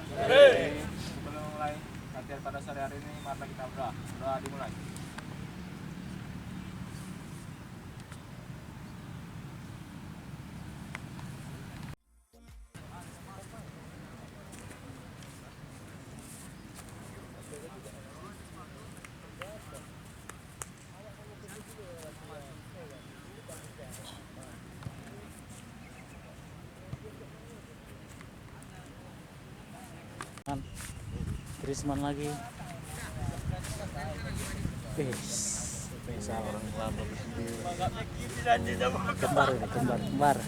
teman-teman. Sebelum mulai latihan pada sore hari ini, mari kita berdoa dimulai. Trisman lagi. Spesial orang lama kembar ini, kembar.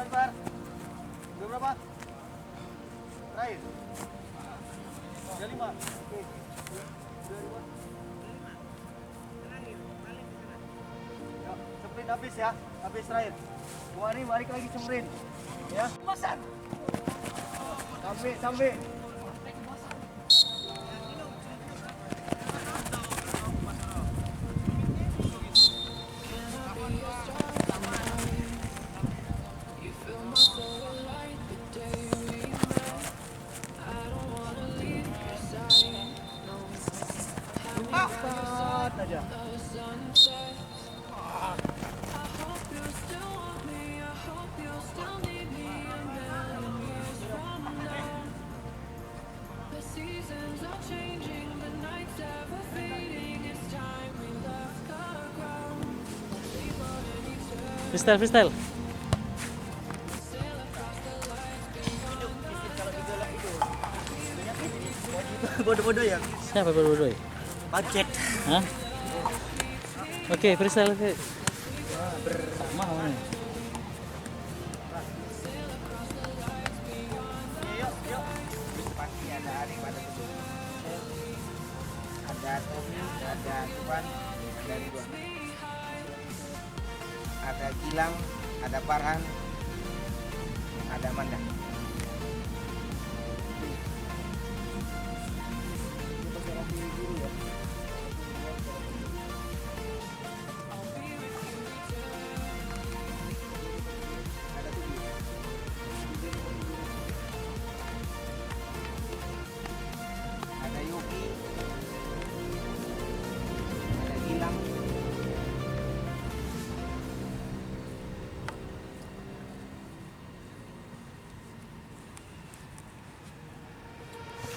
Bar? Berapa? Terakhir? 25. Oke. 25. Yuk, sprint habis ya. Habis terakhir. Buat ini balik lagi sprint. Ya. Pesan. Sampai. Aja. Freestyle. Bodoh-bodoh ya? Siapa bodoh? Budget. Hah? Oke, freestyle. Mau nih. Yuk. Pasti ada Arik, ada Tommy, ada Tuan, ada Ridwan, ada Gilang, ada Farhan, ada Manda. Ada Yuki, ada Gilang,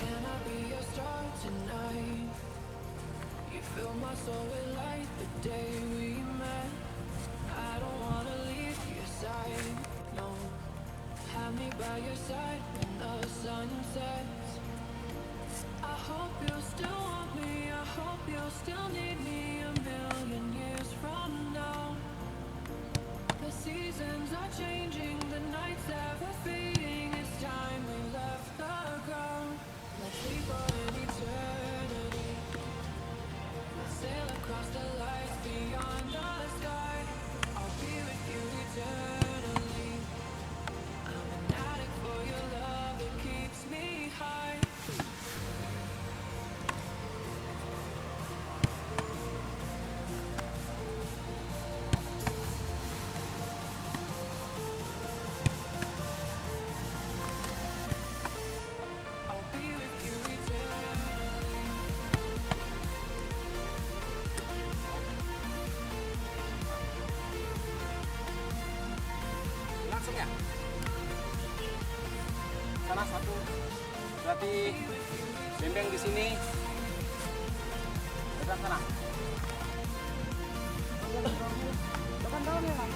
Can I be your star tonight? You fill my soul with light the day we met. I don't wanna leave your side, no. Have me by your side when the sun sets. I hope you still want me, I hope you still need me a million years from now. The seasons are changing, the nights ever fading. It's time we left the ground. Let's leave for an eternity. Let's sail across the lights beyond the sky. I'll be with you eternally. I'm an addict for your love, it keeps me high. I'll be with you eternally. langsung ya. Salah satu berarti bembeng di sini. Dekat sana. Depan dalam ya, Bang.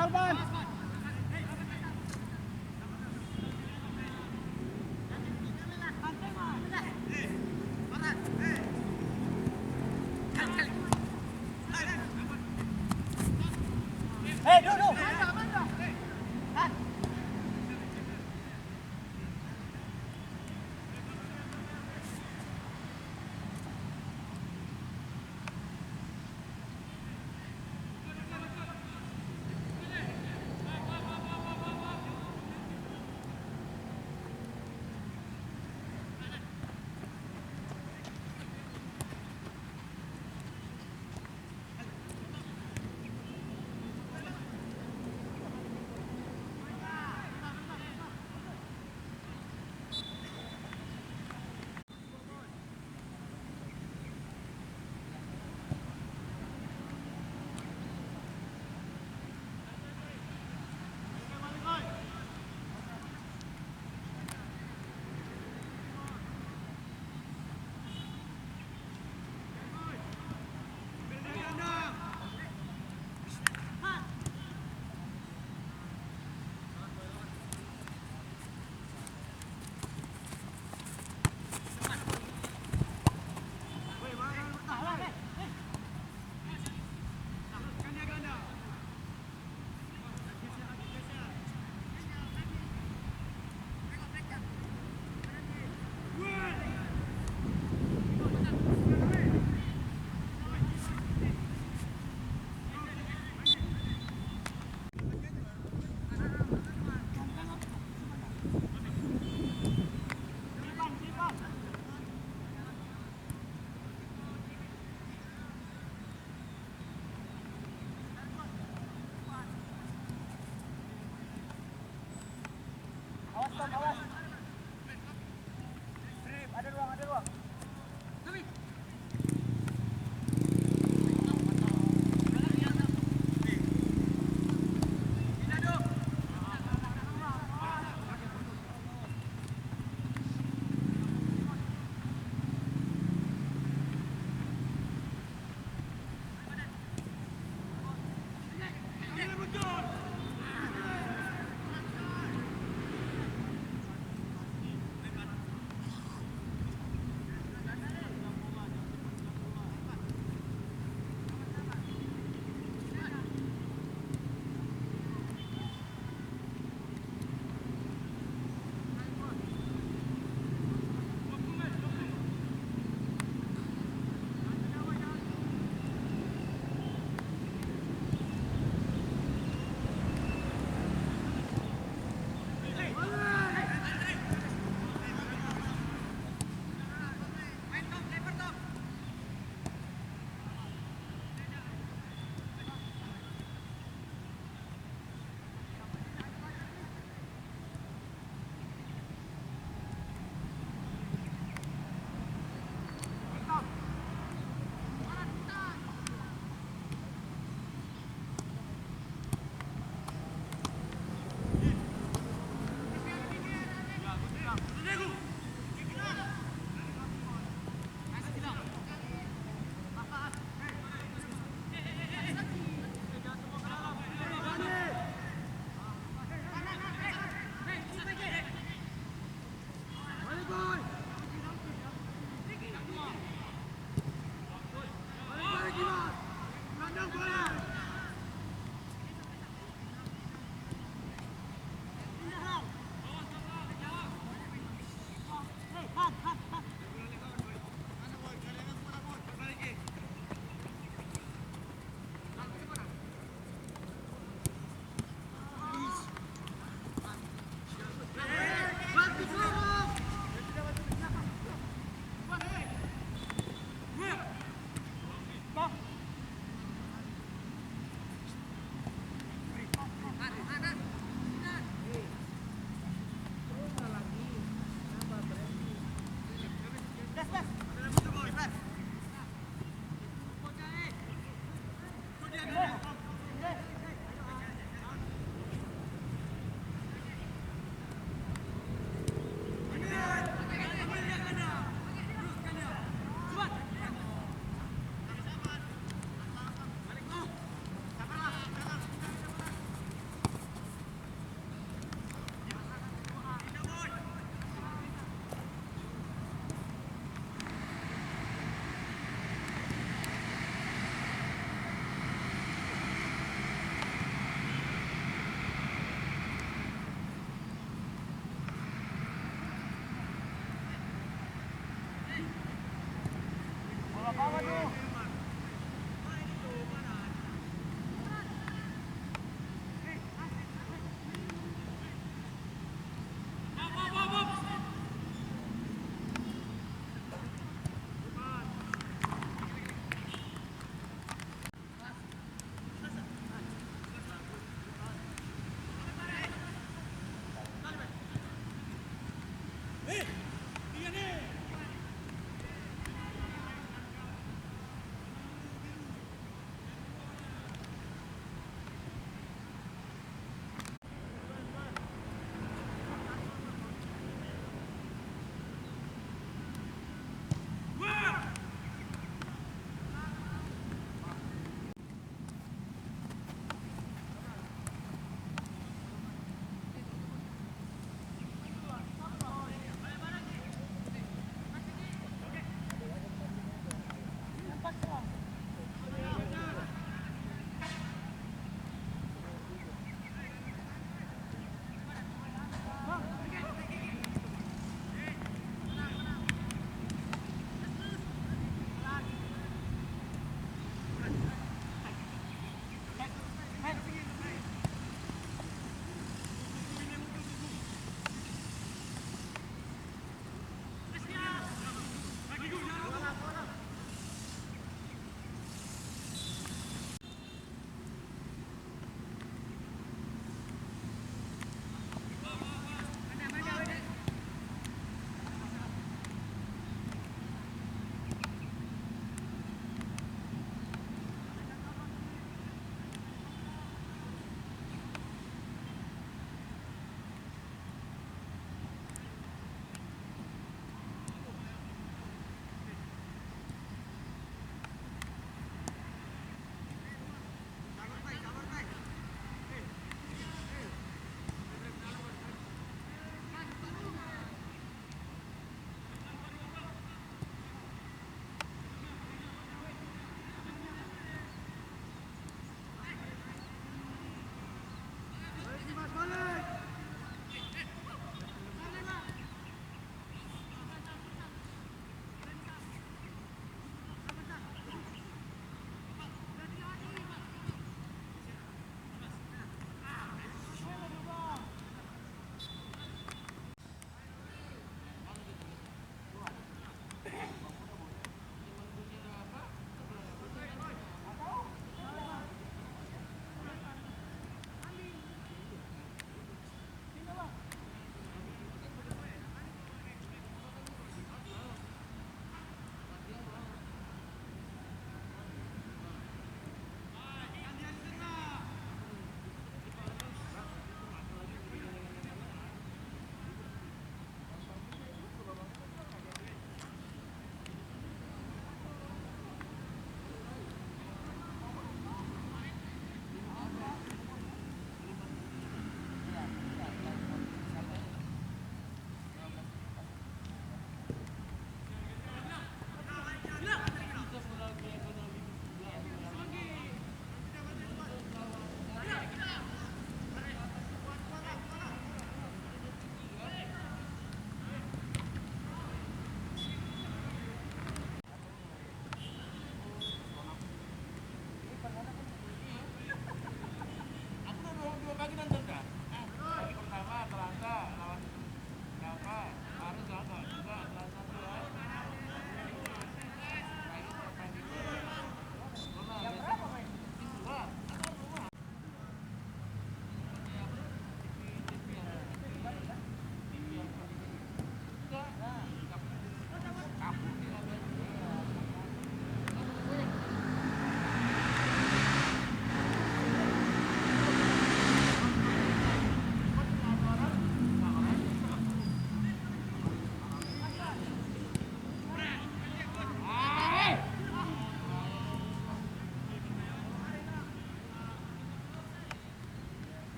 Salman. Duduk.